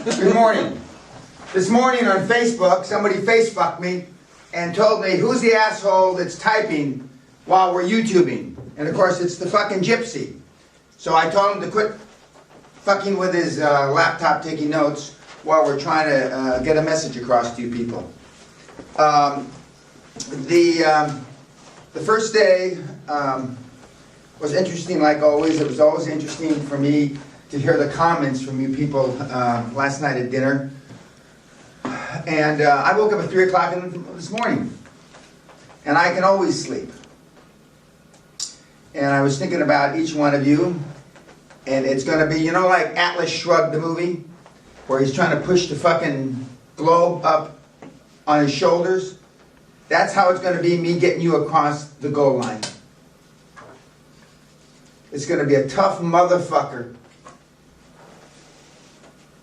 Good morning. This morning on Facebook, somebody Facebooked me and told me, who's the asshole that's typing while we're YouTubing? And of course, it's the fucking gypsy. So I told him to quit fucking with his laptop taking notes while we're trying to get a message across to you people. The first day was interesting like always. It was always interesting for me to hear the comments from you people last night at dinner. And I woke up at 3 o'clock this morning. And I can always sleep. And I was thinking about each one of you. And it's going to be, you know, like Atlas Shrugged, the movie, where he's trying to push the fucking globe up on his shoulders. That's how it's going to be me getting you across the goal line. It's going to be a tough motherfucker.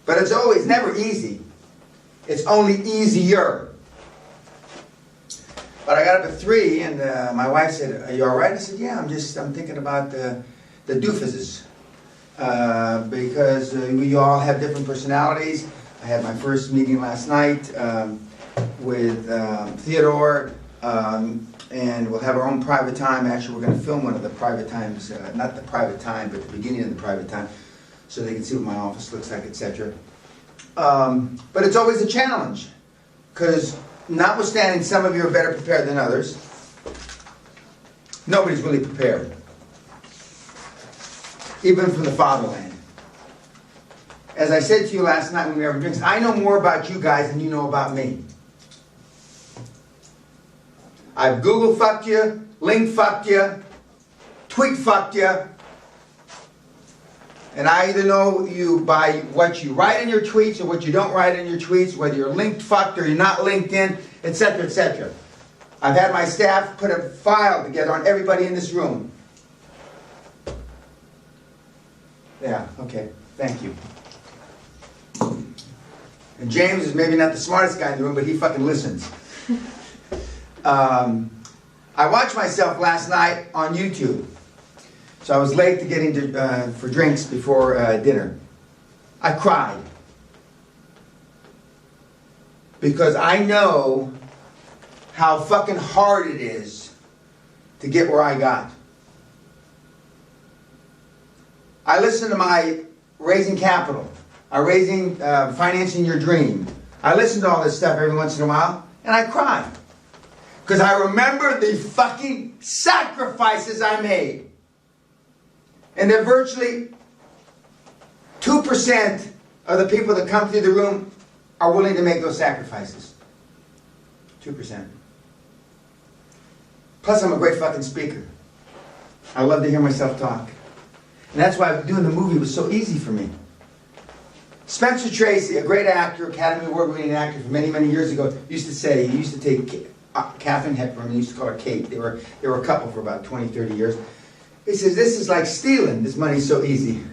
But it's always never easy. It's only easier. But I got up at 3 and my wife said, "Are you all right?" I said, "Yeah, I'm thinking about the doofuses. Because we all have different personalities. I had my first meeting last night with Theodore, and we'll have our own private time. Actually, we're going to film one of the private times, not the private time, but the beginning of the private time, so they can see what my office looks like, etc. But it's always a challenge, because notwithstanding some of you are better prepared than others, nobody's really prepared. Even from the fatherland. As I said to you last night when we were having drinks, I know more about you guys than you know about me. I've Google fucked you, link fucked you, tweet fucked you, and I either know you by what you write in your tweets or what you don't write in your tweets, whether you're linked fucked or you're not linked in, etc., etc. I've had my staff put a file together on everybody in this room. Yeah, okay, thank you. And James is maybe not the smartest guy in the room, but he fucking listens. I watched myself last night on YouTube. So I was late to getting for drinks before dinner. I cried. Because I know how fucking hard it is to get where I got. I listen to my Raising Capital, Financing Your Dream. I listen to all this stuff every once in a while, and I cry. Because I remember the fucking sacrifices I made. And that virtually 2% of the people that come through the room are willing to make those sacrifices. 2%. Plus, I'm a great fucking speaker. I love to hear myself talk. And that's why doing the movie was so easy for me. Spencer Tracy, a great actor, Academy Award-winning actor from many, many years ago, used to say, he used to take Katharine Hepburn, he used to call her Kate. They were a couple for about 20, 30 years. He says, this is like stealing. This money's so easy.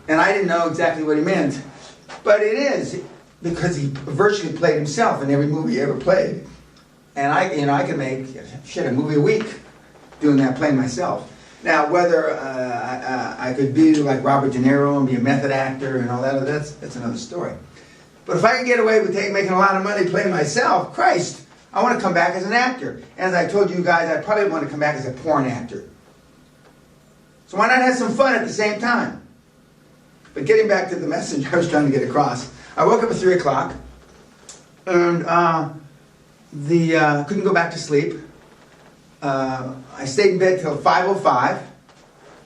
And I didn't know exactly what he meant. But it is, because he virtually played himself in every movie he ever played. And I can make, a movie a week doing that, playing myself. Now, whether I could be like Robert De Niro and be a method actor and all that, that's another story. But if I can get away with making a lot of money playing myself, Christ, I want to come back as an actor. And as I told you guys, I probably want to come back as a porn actor. So why not have some fun at the same time? But getting back to the message I was trying to get across, I woke up at 3 o'clock and couldn't go back to sleep. I stayed in bed till 5:05.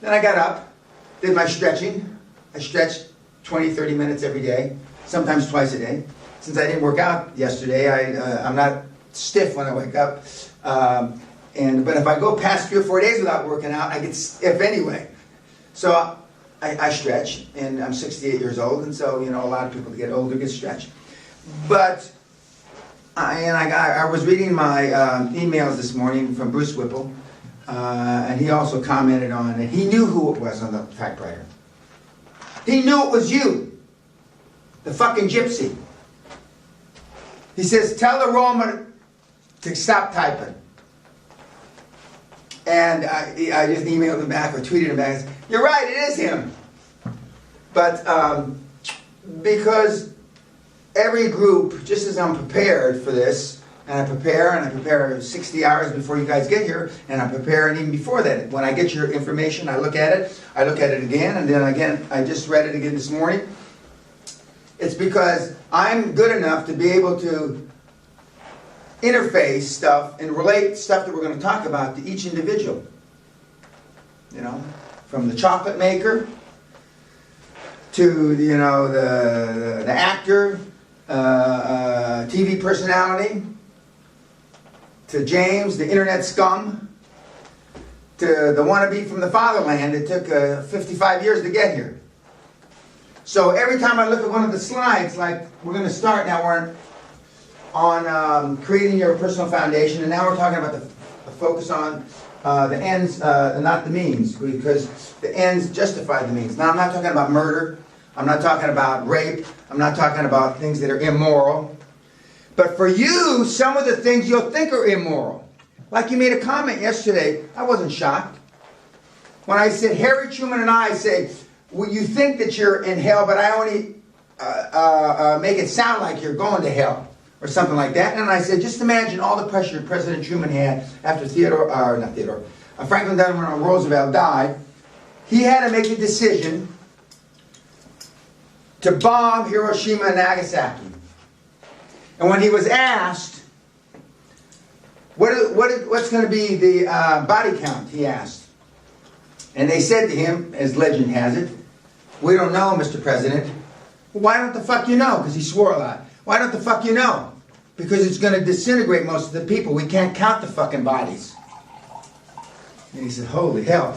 Then I got up, did my stretching. I stretched 20, 30 minutes every day, sometimes twice a day. Since I didn't work out yesterday, I'm not stiff when I wake up. But if I go past 3 or 4 days without working out, I get stiff anyway. So I stretch, and I'm 68 years old, and so, a lot of people that get older get stretched. But I was reading my emails this morning from Bruce Whipple, and he also commented on it. He knew who it was on the typewriter. He knew it was you, the fucking gypsy. He says, tell the Roma to stop typing. And I just emailed him back or tweeted him back and said, you're right, it is him. But Because every group, just as I'm prepared for this, and I prepare 60 hours before you guys get here, and I prepare even before that. When I get your information, I look at it again, and then again, I just read it again this morning. It's because I'm good enough to be able to interface stuff and relate stuff that we're going to talk about to each individual. You know, from the chocolate maker to, you know, the actor, TV personality, to James, the internet scum, to the wannabe from the fatherland that took 55 years to get here. So every time I look at one of the slides, like we're going to start now, we're on creating your personal foundation, and now we're talking about the focus on the ends, not the means, because the ends justify the means. Now I'm not talking about murder, I'm not talking about rape, I'm not talking about things that are immoral. But for you, some of the things you'll think are immoral. Like you made a comment yesterday, I wasn't shocked. When I said, Harry Truman and I say, well, you think that you're in hell, but I only make it sound like you're going to hell, or something like that. And I said, just imagine all the pressure President Truman had after Franklin Delano Roosevelt died. He had to make a decision to bomb Hiroshima and Nagasaki. And when he was asked, what's going to be the body count, he asked. And they said to him, as legend has it, we don't know, Mr. President. Well, why don't the fuck you know? Because he swore a lot. Why don't the fuck you know? Because it's going to disintegrate most of the people. We can't count the fucking bodies. And he said, holy hell.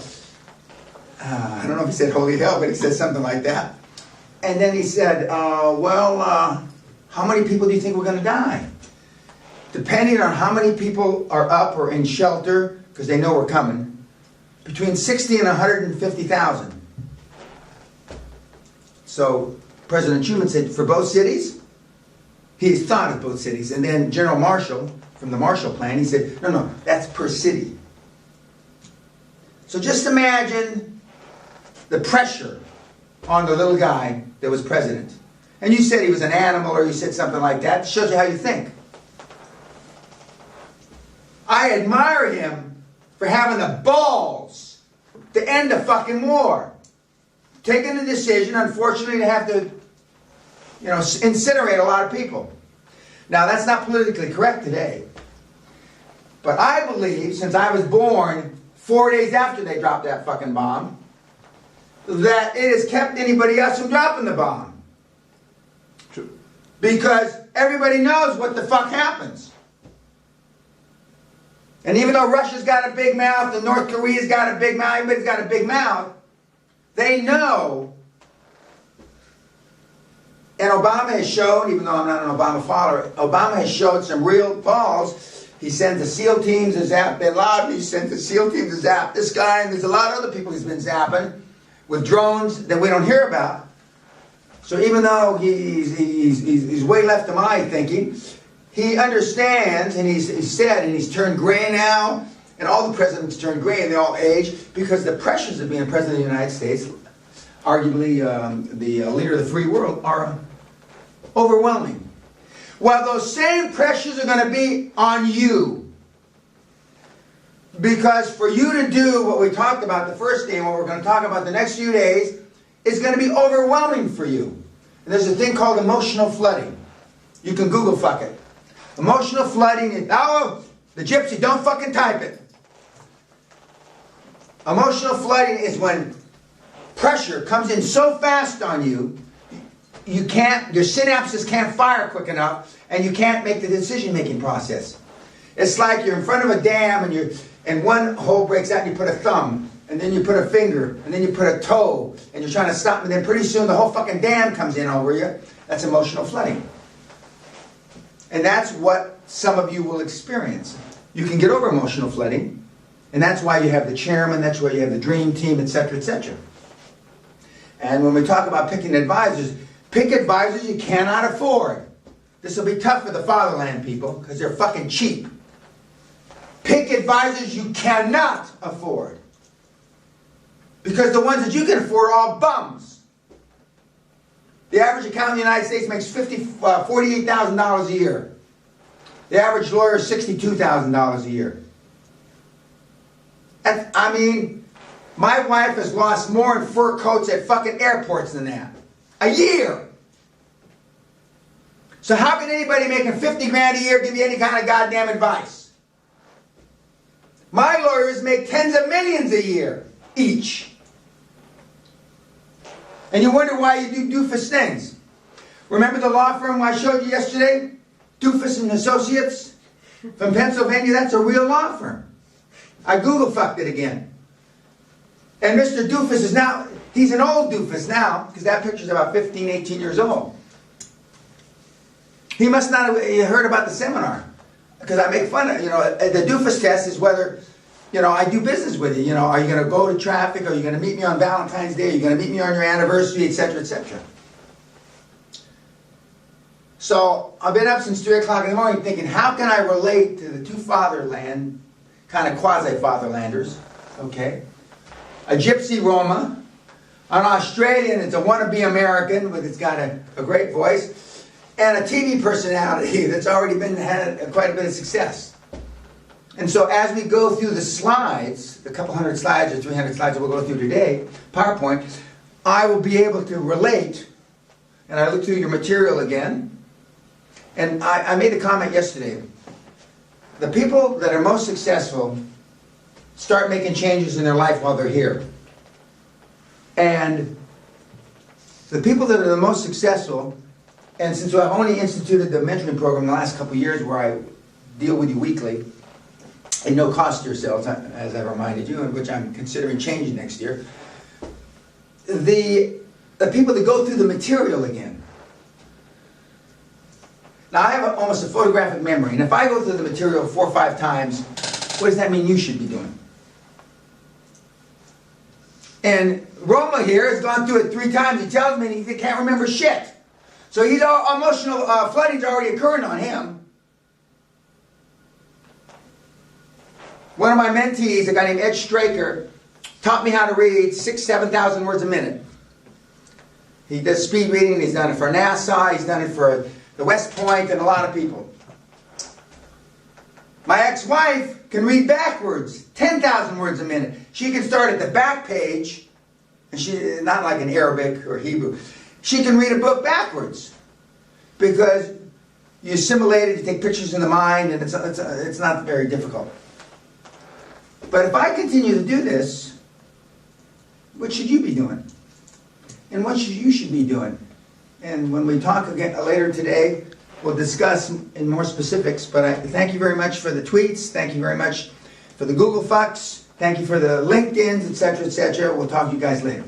I don't know if he said holy hell, but he said something like that. And then he said, how many people do you think we're going to die? Depending on how many people are up or in shelter, because they know we're coming, between 60 and 150,000. So President Truman said, for both cities? He's thought of both cities. And then General Marshall, from the Marshall Plan, he said, no, that's per city. So just imagine the pressure on the little guy that was president. And you said he was an animal, or you said something like that. It shows you how you think. I admire him for having the balls to end the fucking war. Taking the decision, unfortunately, to have to, incinerate a lot of people. Now, that's not politically correct today. But I believe, since I was born 4 days after they dropped that fucking bomb, that it has kept anybody else from dropping the bomb. True. Because everybody knows what the fuck happens. And even though Russia's got a big mouth, and North Korea's got a big mouth, everybody's got a big mouth, they know. And Obama has shown, even though I'm not an Obama follower, Obama has showed some real balls. He sends the SEAL teams to zap Bin Laden, he sends the SEAL teams to zap this guy, and there's a lot of other people he's been zapping with drones that we don't hear about. So even though he's way left of my thinking, he understands, and he's said, and he's turned gray now, and all the presidents turned gray, and they all age, because the pressures of being president of the United States, arguably the leader of the free world, are overwhelming. While those same pressures are going to be on you. Because for you to do what we talked about the first day, and what we're going to talk about the next few days, is going to be overwhelming for you. And there's a thing called emotional flooding. You can Google fuck it. Emotional flooding, oh, the gypsy, don't fucking type it. Emotional flooding is when pressure comes in so fast on you, your synapses can't fire quick enough, and you can't make the decision-making process. It's like you're in front of a dam, and one hole breaks out, and you put a thumb, and then you put a finger, and then you put a toe, and you're trying to stop, and then pretty soon the whole fucking dam comes in over you. That's emotional flooding. And that's what some of you will experience. You can get over emotional flooding, and that's why you have the chairman, that's why you have the dream team, etc., etc. And when we talk about picking advisors, pick advisors you cannot afford. This will be tough for the fatherland people, because they're fucking cheap. Pick advisors you cannot afford. Because the ones that you can afford are all bums. The average accountant in the United States makes $48,000 a year. The average lawyer is $62,000 a year. I mean, my wife has lost more in fur coats at fucking airports than that. A year! So how can anybody making 50 grand a year give you any kind of goddamn advice? My lawyers make tens of millions a year, each. And you wonder why you do doofus things. Remember the law firm I showed you yesterday? Doofus and Associates from Pennsylvania? That's a real law firm. I Google fucked it again. And Mr. Doofus is now, he's an old doofus now, because that picture's about 15, 18 years old. He must not have heard about the seminar, because I make fun of, the doofus test is whether, I do business with you. Are you going to go to traffic? Are you going to meet me on Valentine's Day? Are you going to meet me on your anniversary, etc., etc.? So I've been up since 3 o'clock in the morning thinking, how can I relate to the two fatherland, kind of quasi-fatherlanders, okay? A gypsy Roma, an Australian that's a wannabe American, but it's got a great voice, and a TV personality that's already had quite a bit of success. And so as we go through the slides, a couple hundred slides or 300 slides that we'll go through today, PowerPoint, I will be able to relate, and I look through your material again, and I made a comment yesterday. The people that are most successful start making changes in their life while they're here. And the people that are the most successful, and since I've only instituted the mentoring program in the last couple of years where I deal with you weekly, at no cost to yourselves, as I reminded you, and which I'm considering changing next year, the people that go through the material again. Now I have almost a photographic memory, and if I go through the material 4 or 5 times, what does that mean you should be doing? And Roma here has gone through it 3 times. He tells me he can't remember shit. So he's all emotional flooding's already occurring on him. One of my mentees, a guy named Ed Straker, taught me how to read 6,000 to 7,000 words a minute. He does speed reading. He's done it for NASA. He's done it for the West Point and a lot of people. My ex-wife can read backwards, 10,000 words a minute. She can start at the back page, and she not like in Arabic or Hebrew. She can read a book backwards because you assimilate it, you take pictures in the mind, and it's not very difficult. But if I continue to do this, what should you be doing? And what you should be doing? And when we talk again later today, we'll discuss in more specifics. But I thank you very much for the tweets. Thank you very much for the Google fucks. Thank you for the LinkedIns, etc., etc. We'll talk to you guys later.